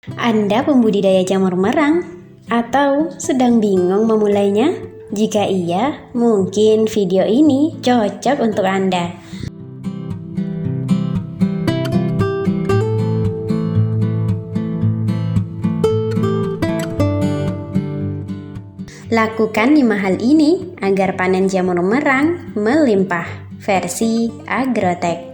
Anda pembudidaya jamur merang atau sedang bingung memulainya? Jika iya, mungkin video ini cocok untuk Anda. Lakukan 5 hal ini agar panen jamur merang melimpah. Versi Agrotech.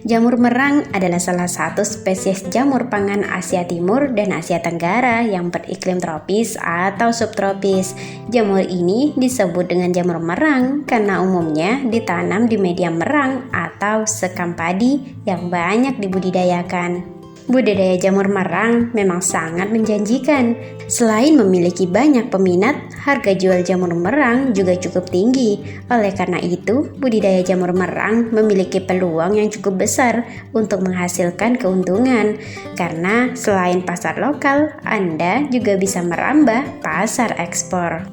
Jamur merang adalah salah satu spesies jamur pangan Asia Timur dan Asia Tenggara yang beriklim tropis atau subtropis. Jamur ini disebut dengan jamur merang karena umumnya ditanam di media merang atau sekam padi yang banyak dibudidayakan. Budidaya jamur merang memang sangat menjanjikan. Selain memiliki banyak peminat, harga jual jamur merang juga cukup tinggi. Oleh karena itu, budidaya jamur merang memiliki peluang yang cukup besar untuk menghasilkan keuntungan. Karena selain pasar lokal, Anda juga bisa merambah pasar ekspor.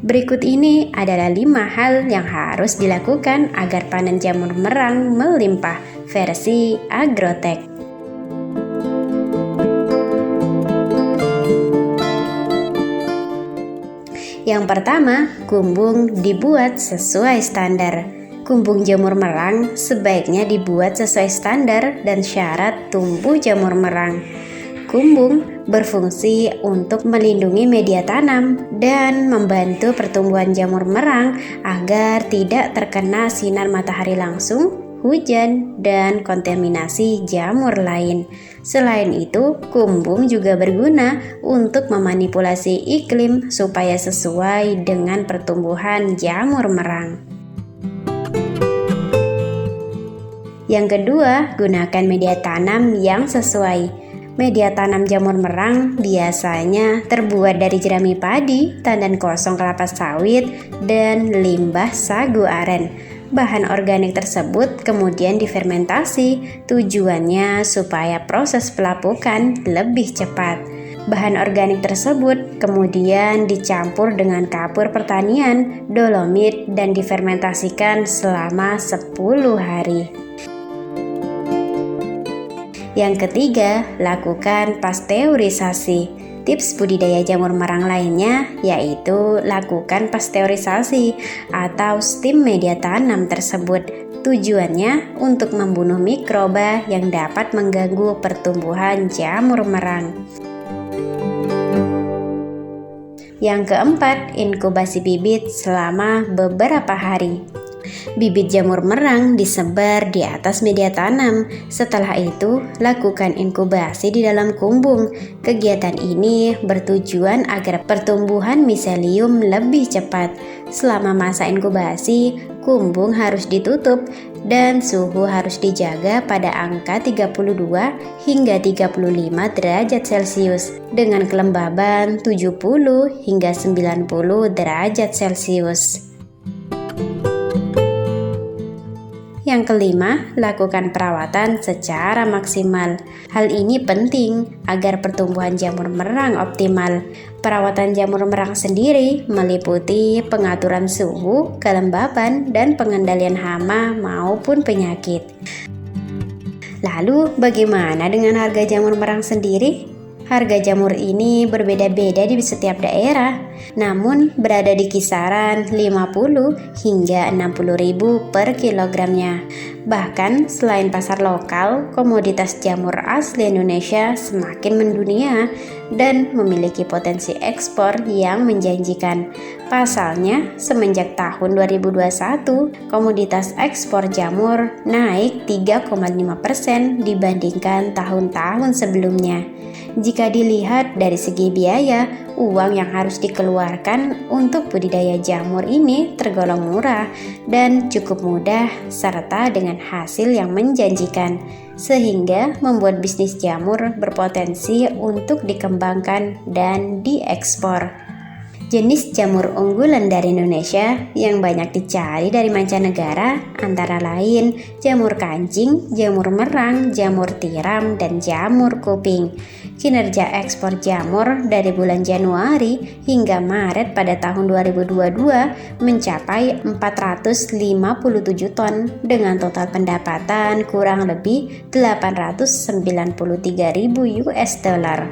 Berikut ini adalah 5 hal yang harus dilakukan agar panen jamur merang melimpah. Versi Agrotech. Yang pertama, kumbung dibuat sesuai standar. Kumbung jamur merang sebaiknya dibuat sesuai standar dan syarat tumbuh jamur merang. Kumbung berfungsi untuk melindungi media tanam dan membantu pertumbuhan jamur merang agar tidak terkena sinar matahari langsung, hujan, dan kontaminasi jamur lain. Selain itu, kumbung juga berguna untuk memanipulasi iklim supaya sesuai dengan pertumbuhan jamur merang. Yang kedua, gunakan media tanam yang sesuai. Media tanam jamur merang biasanya terbuat dari jerami padi, tandan kosong kelapa sawit, dan limbah sagu aren. Bahan organik tersebut kemudian difermentasi, tujuannya supaya proses pelapukan lebih cepat. Bahan organik tersebut kemudian dicampur dengan kapur pertanian, dolomit, dan difermentasikan selama 10 hari. Yang ketiga, lakukan pasteurisasi. Tips budidaya jamur merang lainnya yaitu lakukan pasteurisasi atau steam media tanam tersebut. Tujuannya untuk membunuh mikroba yang dapat mengganggu pertumbuhan jamur merang. Yang keempat, inkubasi bibit selama beberapa hari. Bibit jamur merang disebar di atas media tanam. Setelah itu, lakukan inkubasi di dalam kumbung. Kegiatan ini bertujuan agar pertumbuhan miselium lebih cepat. Selama masa inkubasi, kumbung harus ditutup dan suhu harus dijaga pada angka 32 hingga 35 derajat Celcius dengan kelembaban 70 hingga 90 derajat Celcius. Yang kelima, lakukan perawatan secara maksimal. Hal ini penting agar pertumbuhan jamur merang optimal. Perawatan jamur merang sendiri meliputi pengaturan suhu, kelembaban, dan pengendalian hama maupun penyakit. Lalu, bagaimana dengan harga jamur merang sendiri? Harga jamur ini berbeda-beda di setiap daerah, namun berada di kisaran 50 hingga 60 ribu per kilogramnya. Bahkan selain pasar lokal, komoditas jamur asli Indonesia semakin mendunia dan memiliki potensi ekspor yang menjanjikan. Pasalnya, semenjak tahun 2021, komoditas ekspor jamur naik 3,5% dibandingkan tahun-tahun sebelumnya. Jika dilihat dari segi biaya, uang yang harus dikeluarkan untuk budidaya jamur ini tergolong murah dan cukup mudah serta dengan hasil yang menjanjikan, sehingga membuat bisnis jamur berpotensi untuk dikembangkan dan diekspor. Jenis jamur unggulan dari Indonesia yang banyak dicari dari mancanegara antara lain jamur kancing, jamur merang, jamur tiram, dan jamur kuping. Kinerja ekspor jamur dari bulan Januari hingga Maret pada tahun 2022 mencapai 457 ton dengan total pendapatan kurang lebih 893.000 US dollar.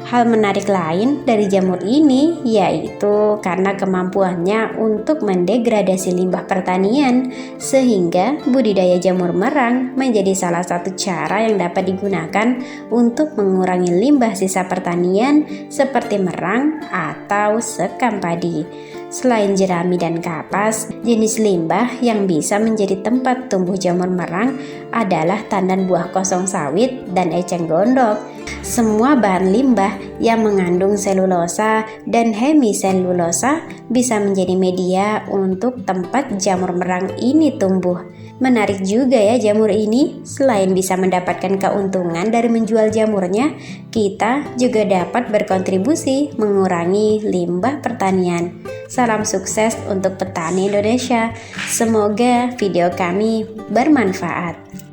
Hal menarik lain dari jamur ini yaitu karena kemampuannya untuk mendegradasi limbah pertanian, sehingga budidaya jamur merang menjadi salah satu cara yang dapat digunakan untuk mengurangi limbah sisa pertanian seperti merang atau sekam padi. Selain jerami dan kapas, jenis limbah yang bisa menjadi tempat tumbuh jamur merang adalah tandan buah kosong sawit dan eceng gondok. Semua bahan limbah yang mengandung selulosa dan hemiselulosa bisa menjadi media untuk tempat jamur merang ini tumbuh. Menarik juga ya jamur ini, selain bisa mendapatkan keuntungan dari menjual jamurnya, kita juga dapat berkontribusi mengurangi limbah pertanian. Salam sukses untuk petani Indonesia. Semoga video kami bermanfaat.